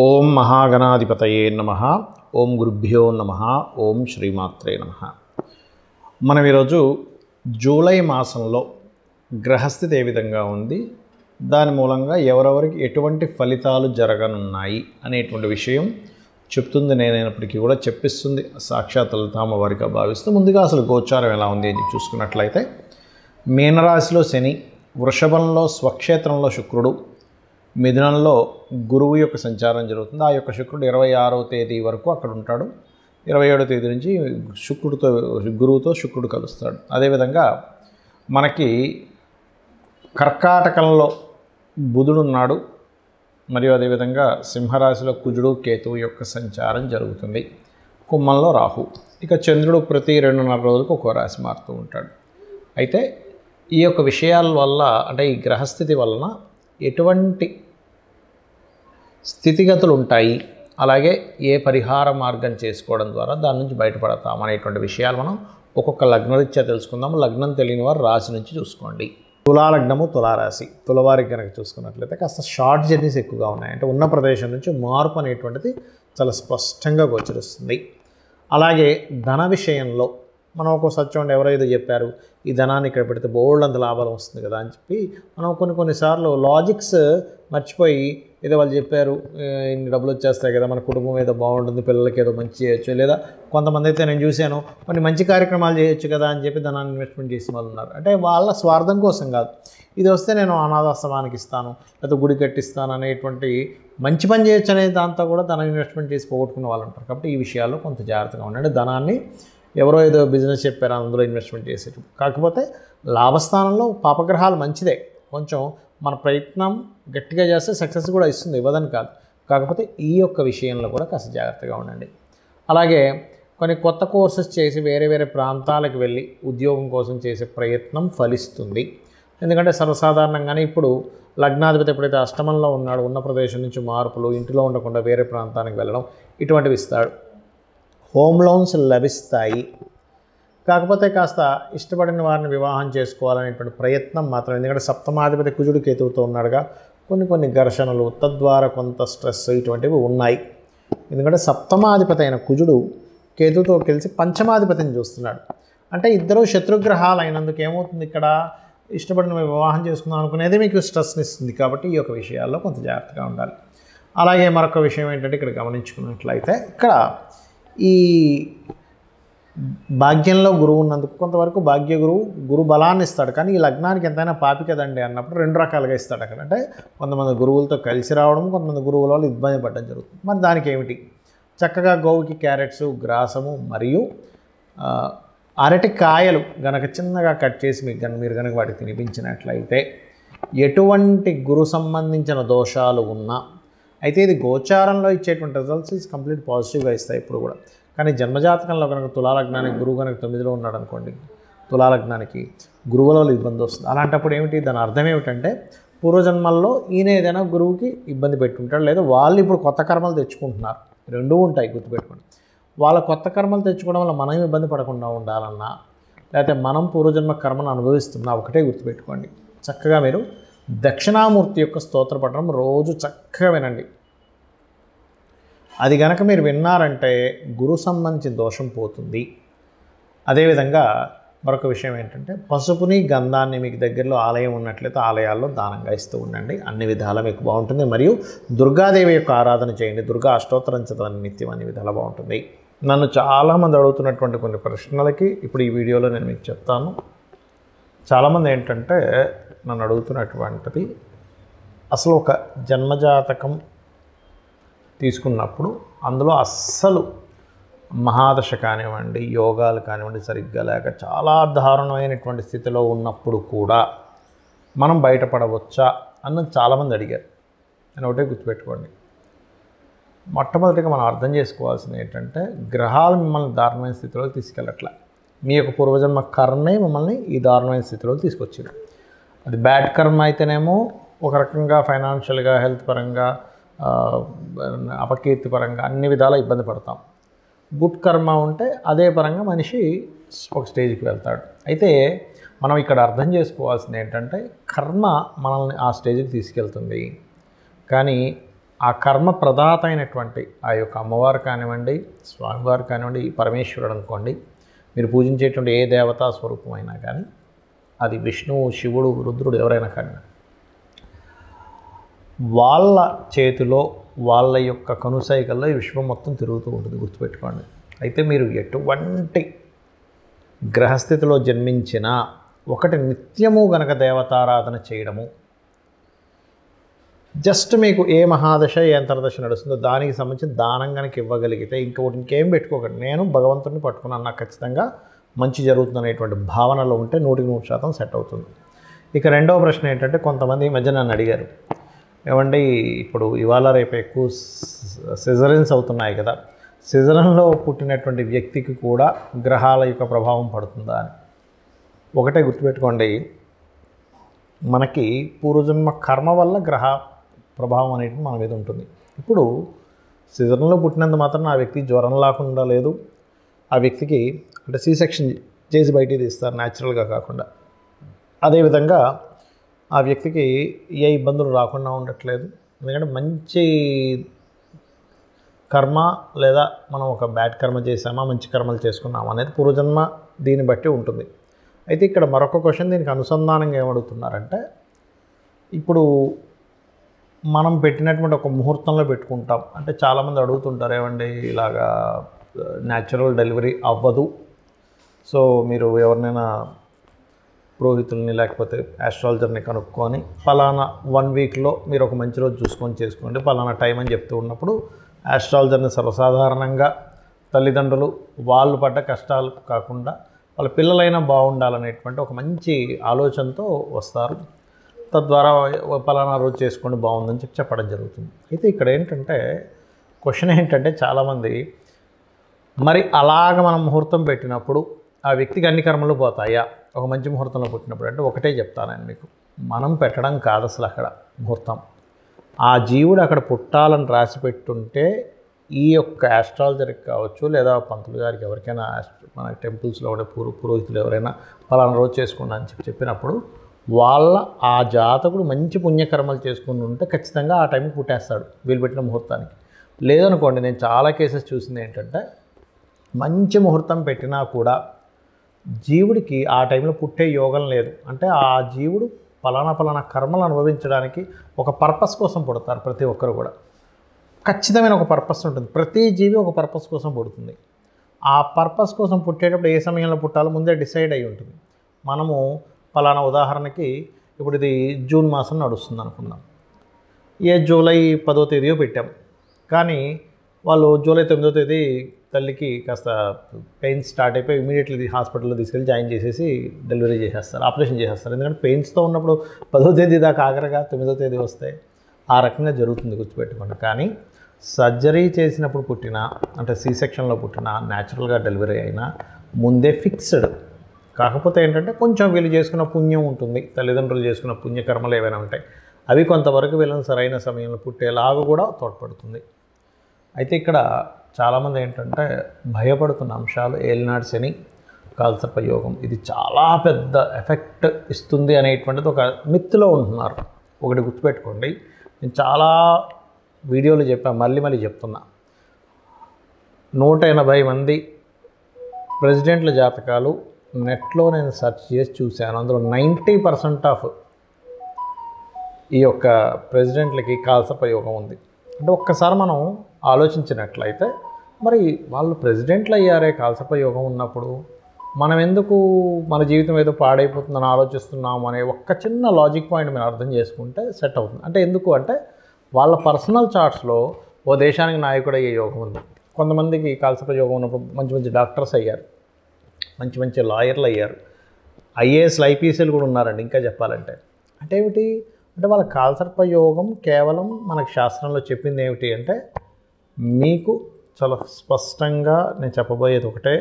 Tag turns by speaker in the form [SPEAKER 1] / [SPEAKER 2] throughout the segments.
[SPEAKER 1] ఓం మహాగణాధిపతయే నమః. ఓం గురుభ్యో నమః. ఓం శ్రీమాత్రే నమః. మనం ఈరోజు జూలై మాసంలో గ్రహస్థితి ఏ విధంగా ఉంది, దాని మూలంగా ఎవరెవరికి ఎటువంటి ఫలితాలు జరగనున్నాయి అనేటువంటి విషయం చెప్తుంది. నేనైనప్పటికీ కూడా చెప్పిస్తుంది సాక్షాత్ లలితామ్మవారిగా భావిస్తూ ముందుగా అసలు గోచారం ఎలా ఉంది అని చూసుకున్నట్లయితే, మీనరాశిలో శని, వృషభంలో స్వక్షేత్రంలో శుక్రుడు, మిథునంలో గురువు యొక్క సంచారం జరుగుతుంది. ఆ యొక్క శుక్రుడు 26వ తేదీ వరకు అక్కడ ఉంటాడు. 27వ తేదీ నుంచి గురువుతో శుక్రుడు కలుస్తాడు. అదేవిధంగా మనకి కర్కాటకంలో బుధుడు ఉన్నాడు. మరియు అదేవిధంగా సింహరాశిలో కుజుడు కేతువు యొక్క సంచారం జరుగుతుంది. కుంభంలో రాహు. ఇక చంద్రుడు ప్రతి 2.5 రోజులకు ఒక్కో రాశి మారుతూ ఉంటాడు. అయితే ఈ యొక్క విషయాల వల్ల, అంటే ఈ గ్రహస్థితి వలన ఎటువంటి స్థితిగతులు ఉంటాయి, అలాగే ఏ పరిహార మార్గం చేసుకోవడం ద్వారా దాని నుంచి బయటపడతాం అనేటువంటి విషయాలు మనం ఒక్కొక్క లగ్నరీత్యా తెలుసుకుందాం. లగ్నం తెలియని వారు రాశి నుంచి చూసుకోండి. తులాలగ్నము, తులారాశి. తులవారికి కనుక చూసుకున్నట్లయితే కాస్త షార్ట్ జర్నీస్ ఎక్కువగా ఉన్నాయి. అంటే ఉన్న ప్రదేశం నుంచి మార్పు అనేటువంటిది చాలా స్పష్టంగా గోచరిస్తుంది. అలాగే ధన విషయంలో మనం ఒక్కోసారి చూడండి, ఎవరో ఏదో చెప్పారు, ఈ ధనాన్ని ఇక్కడ పెడితే బోల్డ్ అంత లాభాలు వస్తుంది కదా అని చెప్పి మనం కొన్నిసార్లు లాజిక్స్ మర్చిపోయి ఏదో వాళ్ళు చెప్పారు, ఇన్ని డబ్బులు వచ్చేస్తాయి కదా, మన కుటుంబం ఏదో బాగుంటుంది, పిల్లలకి ఏదో మంచి చేయొచ్చు, లేదా కొంతమంది అయితే నేను చూశాను కొన్ని మంచి కార్యక్రమాలు చేయొచ్చు కదా అని చెప్పి ధనాన్ని ఇన్వెస్ట్మెంట్ చేసిన వాళ్ళు ఉన్నారు. అంటే వాళ్ళ స్వార్థం కోసం కాదు, ఇది వస్తే నేను అనాథాశ్రమానికి ఇస్తాను లేదా గుడి కట్టిస్తాను అనేటువంటి మంచి పని చేయొచ్చు అనే దాంతో కూడా ధనం ఇన్వెస్ట్మెంట్ చేసి పోగొట్టుకున్న వాళ్ళు ఉంటారు. కాబట్టి ఈ విషయాల్లో కొంత జాగ్రత్తగా ఉండండి. ధనాన్ని ఎవరో ఏదో బిజినెస్ చెప్పారు అందులో ఇన్వెస్ట్మెంట్ చేసేటప్పుడు, కాకపోతే లాభస్థానంలో పాపగ్రహాలు మంచిదే, కొంచెం మన ప్రయత్నం గట్టిగా చేస్తే సక్సెస్ కూడా ఇస్తుంది, ఇవ్వదని కాదు. కాకపోతే ఈ యొక్క విషయంలో కూడా కాస్త జాగ్రత్తగా ఉండండి. అలాగే కొన్ని కొత్త కోర్సెస్ చేసి వేరే ప్రాంతాలకు వెళ్ళి ఉద్యోగం కోసం చేసే ప్రయత్నం ఫలిస్తుంది. ఎందుకంటే సర్వసాధారణంగానే ఇప్పుడు లగ్నాధిపతి ఎప్పుడైతే అష్టమంలో ఉన్నాడో, ఉన్న ప్రదేశం నుంచి మార్పులు, ఇంటిలో ఉండకుండా వేరే ప్రాంతానికి వెళ్ళడం, ఇటువంటివి ఇస్తాడు. హోమ్ లోన్స్ లభిస్తాయి. కాకపోతే కాస్త ఇష్టపడిన వారిని వివాహం చేసుకోవాలనేటువంటి ప్రయత్నం మాత్రం, ఎందుకంటే సప్తమాధిపతి కుజుడు కేతువుతో ఉన్నాడుగా, కొన్ని ఘర్షణలు, తద్వారా కొంత స్ట్రెస్ ఇటువంటివి ఉన్నాయి. ఎందుకంటే సప్తమాధిపతి అయిన కుజుడు కేతువుతో కలిసి పంచమాధిపతిని చూస్తున్నాడు. అంటే ఇద్దరు శత్రుగ్రహాలు అయినందుకు ఏమవుతుంది, ఇక్కడ ఇష్టపడిన వివాహం చేసుకుందాం అనుకునేది మీకు స్ట్రెస్ని ఇస్తుంది. కాబట్టి ఈ యొక్క విషయాల్లో కొంత జాగ్రత్తగా ఉండాలి. అలాగే మరొక విషయం ఏంటంటే, ఇక్కడ గమనించుకున్నట్లయితే ఇక్కడ ఈ భాగ్యంలో గురువు ఉన్నందుకు కొంతవరకు భాగ్య గురు బలాన్ని ఇస్తాడు. కానీ ఈ లగ్నానికి ఎంతైనా పాపి కదండి అన్నప్పుడు 2 రకాలుగా ఇస్తాడు అక్కడ. అంటే కొంతమంది గురువులతో కలిసి రావడం, కొంతమంది గురువుల వల్ల ఇబ్బంది పడడం జరుగుతుంది. మరి దానికి ఏమిటి, చక్కగా గోవుకి క్యారెట్స్, గ్రాసము మరియు అరటి కాయలు గనక చిన్నగా కట్ చేసి మీరు కనుక వాటికి తినిపించినట్లయితే ఎటువంటి గురు సంబంధించిన దోషాలు ఉన్నా, అయితే ఇది గోచారంలో ఇచ్చేటువంటి రిజల్ట్స్ ఇస్ కంప్లీట్ పాజిటివ్గా ఇస్తాయి ఇప్పుడు కూడా. కానీ జన్మజాతకంలో కనుక తులాలగ్నానికి గురువు కనుక 9లో ఉన్నాడు అనుకోండి, తులాలగ్నానికి గురువుల వల్ల ఇబ్బంది వస్తుంది. అలాంటప్పుడు ఏమిటి, దాని అర్థం ఏమిటంటే పూర్వజన్మల్లో ఈయన ఏదైనా గురువుకి ఇబ్బంది పెట్టుంటాడు, లేదా వాళ్ళు ఇప్పుడు కొత్త కర్మలు తెచ్చుకుంటున్నారు. రెండూ ఉంటాయి, గుర్తుపెట్టుకోండి. వాళ్ళ కొత్త కర్మలు తెచ్చుకోవడం వల్ల మనం ఇబ్బంది పడకుండా ఉండాలన్నా, లేకపోతే మనం పూర్వజన్మ కర్మను అనుభవిస్తున్నా, ఒకటే గుర్తుపెట్టుకోండి. చక్కగా మీరు దక్షిణామూర్తి యొక్క స్తోత్ర పఠనం రోజు చక్కగా వినండి. అది కనుక మీరు విన్నారంటే గురు సంబంధించిన దోషం పోతుంది. అదేవిధంగా మరొక విషయం ఏంటంటే, పసుపుని గంధాన్ని మీకు దగ్గరలో ఆలయం ఉన్నట్లయితే ఆలయాల్లో దానంగా ఇస్తూ ఉండండి. అన్ని విధాలా మీకు బాగుంటుంది. మరియు దుర్గాదేవి యొక్క ఆరాధన చేయండి. దుర్గా అష్టోత్తరం చదవండి నిత్యం, అన్ని విధాలా బాగుంటుంది. నన్ను చాలామంది అడుగుతున్నటువంటి కొన్ని ప్రశ్నలకి ఇప్పుడు ఈ వీడియోలో నేను మీకు చెప్తాను. చాలామంది ఏంటంటే నన్ను అడుగుతున్నటువంటిది, అసలు ఒక జన్మజాతకం తీసుకున్నప్పుడు అందులో అస్సలు మహాదశ కానివ్వండి, యోగాలు కానివ్వండి సరిగ్గా లేక చాలా దారుణమైనటువంటి స్థితిలో ఉన్నప్పుడు కూడా మనం బయటపడవచ్చా అన్నది చాలామంది అడిగారు. నేను ఒకటే గుర్తుపెట్టుకోండి, మొట్టమొదటిగా మనం అర్థం చేసుకోవాల్సింది ఏంటంటే, గ్రహాలు మిమ్మల్ని దారుణమైన స్థితిలోకి తీసుకెళ్ళట్లే. మీ యొక్క పూర్వజన్మ కర్మే మిమ్మల్ని ఈ దారుణమైన స్థితిలోకి తీసుకొచ్చింది. అది బ్యాడ్ కర్మ అయితేనేమో ఒక రకంగా ఫైనాన్షియల్గా, హెల్త్ పరంగా, అపకీర్తి పరంగా అన్ని విధాలా ఇబ్బంది పడతాం. గుడ్ కర్మ ఉంటే అదే పరంగా మనిషి ఒక స్టేజ్కి వెళ్తాడు. అయితే మనం ఇక్కడ అర్థం చేసుకోవాల్సింది ఏంటంటే, కర్మ మనల్ని ఆ స్టేజ్కి తీసుకెళ్తుంది. కానీ ఆ కర్మ ప్రదాత అయినటువంటి ఆ యొక్క అమ్మవారు కానివ్వండి, స్వామివారు కానివ్వండి, పరమేశ్వరుడు అనుకోండి, మీరు పూజించేటువంటి ఏ దేవతా స్వరూపం అయినా కానీ, అది విష్ణువు, శివుడు, రుద్రుడు ఎవరైనా కానీ, వాళ్ళ చేతిలో వాళ్ళ యొక్క కనుసైకల్లో ఈ విశ్వం మొత్తం తిరుగుతూ ఉంటుంది, గుర్తుపెట్టుకోండి. అయితే మీరు ఎటువంటి గ్రహస్థితిలో జన్మించినా ఒకటి నిత్యము గనక దేవతారాధన చేయడము, జస్ట్ మీకు ఏ మహాదశ ఏ అంతర్దశ నడుస్తుందో దానికి సంబంధించిన దానం కనుక ఇవ్వగలిగితే ఇంకేం పెట్టుకోకండి, నేను భగవంతుడిని పట్టుకున్నాను, నాకు ఖచ్చితంగా మంచి జరుగుతుంది అనేటువంటి భావనలో ఉంటే 100% సెట్ అవుతుంది. ఇక రెండవ ప్రశ్న ఏంటంటే, కొంతమంది ఈ మధ్య నన్ను అడిగారు, ఏమండి ఇప్పుడు ఇవాళ రేపు ఎక్కువ సిజరన్స్ అవుతున్నాయి కదా, సిజరన్లో పుట్టినటువంటి వ్యక్తికి కూడా గ్రహాల యొక్క ప్రభావం పడుతుందా అని. ఒకటే గుర్తుపెట్టుకోండి, మనకి పూర్వజన్మ కర్మ వల్ల గ్రహ ప్రభావం అనేది మన మీద ఉంటుంది. ఇప్పుడు సిజరన్లో పుట్టినంత మాత్రం ఆ వ్యక్తికి జ్వరం లేకుండా లేదు, ఆ వ్యక్తికి అంటే సి సెక్షన్ చేసి బయటికి తీస్తారు న్యాచురల్గా కాకుండా, అదేవిధంగా ఆ వ్యక్తికి ఏ ఇబ్బందులు రాకుండా ఉండట్లేదు. ఎందుకంటే మంచి కర్మ లేదా మనం ఒక బ్యాడ్ కర్మ చేసామా, మంచి కర్మలు చేసుకున్నామా అనేది పూర్వజన్మ దీన్ని బట్టి ఉంటుంది. అయితే ఇక్కడ మరొక క్వశ్చన్ దీనికి అనుసంధానంగా ఏమడుగుతున్నారంటే, ఇప్పుడు మనం పెట్టినటువంటి ఒక ముహూర్తంలో పెట్టుకుంటాం అంటే చాలామంది అడుగుతుంటారు, ఏమండి ఇలాగా న్యాచురల్ డెలివరీ అవ్వదు, సో మీరు ఎవరినైనా పురోహితుల్ని లేకపోతే ఆస్ట్రాలజర్ని కనుక్కొని ఫలానా 1 వీక్లో మీరు ఒక మంచి రోజు చూసుకొని చేసుకోండి, ఫలానా టైం అని చెప్తూ ఉన్నప్పుడు ఆస్ట్రాలజర్ని సర్వసాధారణంగా తల్లిదండ్రులు వాళ్ళు పడ్డ కష్టాలు కాకుండా వాళ్ళ పిల్లలైనా బాగుండాలనేటువంటి ఒక మంచి ఆలోచనతో వస్తారు. తద్వారా ఫలానా రోజు చేసుకోండి బాగుందని చెప్పడం జరుగుతుంది. అయితే ఇక్కడ ఏంటంటే క్వశ్చన్ ఏంటంటే, చాలామంది మరి అలాగ మనం ముహూర్తం పెట్టినప్పుడు ఆ వ్యక్తికి అన్ని కర్మలు పోతాయా ఒక మంచి ముహూర్తంలో పుట్టినప్పుడు అంటే, ఒకటే చెప్తాను నేను మీకు, మనం పెట్టడం కాదు అసలు అక్కడ ముహూర్తం. ఆ జీవుడు అక్కడ పుట్టాలని రాసి పెట్టుంటే ఈ యొక్క ఆస్ట్రాలజర్కి కావచ్చు లేదా పంతులు గారికి ఎవరికైనా మన టెంపుల్స్లో ఉండే పురోహితులు ఎవరైనా ఫలానా రోజు చేసుకోండి అని చెప్పినప్పుడు వాళ్ళ ఆ జాతకుడు మంచి పుణ్యకర్మలు చేసుకుని ఉంటే ఖచ్చితంగా ఆ టైంకి పుట్టేస్తాడు వీళ్ళు పెట్టిన ముహూర్తానికి. లేదనుకోండి, నేను చాలా కేసెస్ చూసింది ఏంటంటే, మంచి ముహూర్తం పెట్టినా కూడా జీవుడికి ఆ టైంలో పుట్టే యోగం లేదు. అంటే ఆ జీవుడు పలానా కర్మలు అనుభవించడానికి ఒక పర్పస్ కోసం పుడతారు. ప్రతి ఒక్కరు కూడా ఖచ్చితమైన ఒక పర్పస్ ఉంటుంది. ప్రతి జీవి ఒక పర్పస్ కోసం పుడుతుంది. ఆ పర్పస్ కోసం పుట్టేటప్పుడు ఏ సమయంలో పుట్టాలో ముందే డిసైడ్ అయి ఉంటుంది. మనము పలానా ఉదాహరణకి ఇప్పుడు ఇది జూన్ మాసం నడుస్తుంది అనుకుందాం, జూలై 10వ తేదీయో పెట్టాం, కానీ వాళ్ళు జూలై 9వ తేదీ తల్లికి కాస్త పెయిన్స్ స్టార్ట్ అయిపోయి ఇమీడియట్లీ హాస్పిటల్లో తీసుకెళ్ళి జాయిన్ చేసేసి డెలివరీ చేసేస్తారు, ఆపరేషన్ చేసేస్తారు. ఎందుకంటే పెయిన్స్తో ఉన్నప్పుడు 10వ తేదీ దాకా ఆఖరిగా 9వ తేదీ వస్తాయి. ఆ రకంగా జరుగుతుంది, గుర్తుపెట్టుకోండి. కానీ సర్జరీ చేసినప్పుడు పుట్టిన అంటే సి సెక్షన్లో పుట్టిన న్యాచురల్గా డెలివరీ అయినా ముందే ఫిక్స్డ్. కాకపోతే ఏంటంటే కొంచెం వీళ్ళు చేసుకున్న పుణ్యం ఉంటుంది, తల్లిదండ్రులు చేసుకున్న పుణ్యకర్మలు ఏవైనా ఉంటాయి, అవి కొంతవరకు వీళ్ళని సరైన సమయంలో పుట్టేలాగా కూడా తోడ్పడుతుంది. అయితే ఇక్కడ చాలామంది ఏంటంటే భయపడుతున్న అంశాలు ఏలినాడు శని, కాలసర్ప యోగం, ఇది చాలా పెద్ద ఎఫెక్ట్ ఇస్తుంది అనేటువంటిది ఒక మిత్తులో ఉంటున్నారు. ఒకటి గుర్తుపెట్టుకోండి, నేను చాలా వీడియోలు చెప్పాను, మళ్ళీ చెప్తున్నా, 180 మంది ప్రెసిడెంట్ల జాతకాలు నెట్లో నేను సెర్చ్ చేసి చూశాను. అందులో 90% ఆఫ్ ఈ యొక్క ప్రెసిడెంట్లకి కాలసర్ప యోగం ఉంది. అంటే ఒక్కసారి మనం ఆలోచించినట్లయితే, మరి వాళ్ళు ప్రెసిడెంట్లు అయ్యారే కాలసర్ప యోగం ఉన్నప్పుడు మనం ఎందుకు మన జీవితం ఏదో పాడైపోతుందని ఆలోచిస్తున్నాం అనే ఒక్క చిన్న లాజిక్ పాయింట్ మీరు అర్థం చేసుకుంటే సెట్ అవుతుంది. అంటే ఎందుకు అంటే, వాళ్ళ పర్సనల్ చార్ట్స్లో ఓ దేశానికి నాయకుడు అయ్యే యోగం ఉంది. కొంతమందికి కాలసర్ప యోగం ఉన్నప్పుడు మంచి డాక్టర్స్ అయ్యారు, మంచి లాయర్లు అయ్యారు, ఐఏఎస్లు ఐపీఎస్లు కూడా ఉన్నారండి. ఇంకా చెప్పాలంటే అంటే ఏమిటి అంటే, వాళ్ళ కాలసర్ప యోగం కేవలం మనకు శాస్త్రంలో చెప్పింది ఏమిటి అంటే, మీకు చాలా స్పష్టంగా నేను చెప్పబోయేది ఒకటే,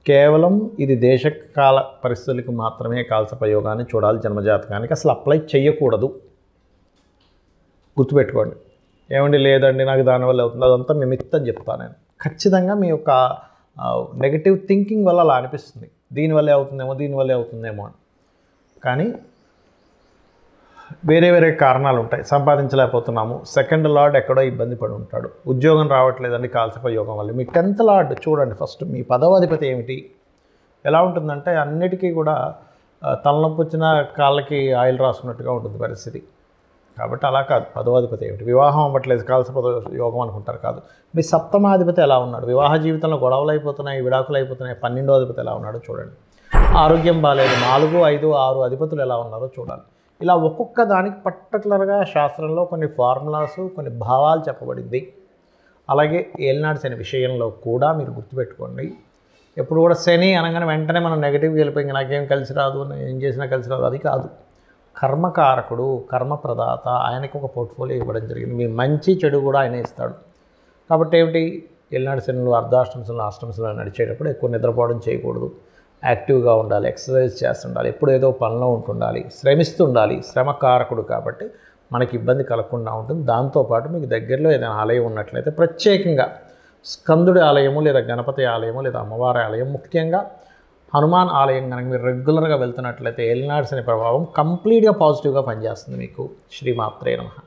[SPEAKER 1] కేవలం ఇది దేశకాల పరిస్థితులకు మాత్రమే కాలసర్ప యోగాన్ని చూడాలి, జన్మజాతకానికి అసలు అప్లై చేయకూడదు. గుర్తుపెట్టుకోండి. ఏమండి లేదండి నాకు దానివల్ల అవుతుంది, అదంతా మీ మిత్తం చెప్తాను నేను. ఖచ్చితంగా మీ యొక్క నెగటివ్ థింకింగ్ వల్ల అలా అనిపిస్తుంది, దీనివల్లే అవుతుందేమో అని. కానీ వేరే వేరే కారణాలు ఉంటాయి. సంపాదించలేకపోతున్నాము, సెకండ్ లార్డ్ ఎక్కడో ఇబ్బంది పడి ఉంటాడు, ఉద్యోగం రావట్లేదండి కాలసర్ప యోగం వల్ల. మీ 10th లార్డ్ చూడండి ఫస్ట్, మీ 10వ అధిపతి ఏమిటి, ఎలా ఉంటుందంటే అన్నిటికీ కూడా తలనొప్పి వచ్చిన కాళ్ళకి ఆయిల్ రాసుకున్నట్టుగా ఉంటుంది పరిస్థితి. కాబట్టి అలా కాదు. 10వ అధిపతి ఏమిటి, వివాహం అవ్వట్లేదు కాలసర్ప యోగం అనుకుంటారు, కాదు. మీ 7వ అధిపతి ఎలా ఉన్నాడు, వివాహ జీవితంలో గొడవలు అయిపోతున్నాయి, విడాకులు అయిపోతున్నాయి. 12వ అధిపతి ఎలా ఉన్నాడో చూడండి. ఆరోగ్యం బాగాలేదు. 4, 5, 6 అధిపతులు ఎలా ఉన్నారో చూడాలి. ఇలా ఒక్కొక్క దానికి పర్టికులర్గా శాస్త్రంలో కొన్ని ఫార్ములాస్, కొన్ని భావాలు చెప్పబడింది. అలాగే ఏలినాడు శని విషయంలో కూడా మీరు గుర్తుపెట్టుకోండి, ఎప్పుడు కూడా శని అనగానే వెంటనే మనం నెగిటివ్గా వెళ్ళిపోయి నాకేం కలిసి రాదు, ఏం చేసినా కలిసి రాదు, అది కాదు. కర్మకారకుడు, కర్మప్రదాత, ఆయనకు ఒక పోర్ట్ఫోలియో ఇవ్వడం జరిగింది. మీ మంచి చెడు కూడా ఆయన ఇస్తాడు. కాబట్టి ఏమిటి, ఏలినాడు శనులు అర్ధాష్టంశంలో అష్టంశంలో నడిచేటప్పుడు ఎక్కువ నిద్రపోవడం చేయకూడదు, యాక్టివ్గా ఉండాలి, ఎక్సర్సైజ్ చేస్తుండాలి, ఎప్పుడు ఏదో పనిలో ఉంటుండాలి, శ్రమిస్తుండాలి. శ్రమకారకుడు కాబట్టి మనకి ఇబ్బంది కలగకుండా ఉంటుంది. దాంతోపాటు మీకు దగ్గరలో ఏదైనా ఆలయం ఉన్నట్లయితే ప్రత్యేకంగా స్కందుడి ఆలయము లేదా గణపతి ఆలయము లేదా అమ్మవారి ఆలయం, ముఖ్యంగా హనుమాన్ ఆలయం కనుక మీరు రెగ్యులర్గా వెళ్తున్నట్లయితే ఏలినాడు శని ప్రభావం కంప్లీట్గా పాజిటివ్గా పనిచేస్తుంది మీకు. శ్రీమాత్రే నమః.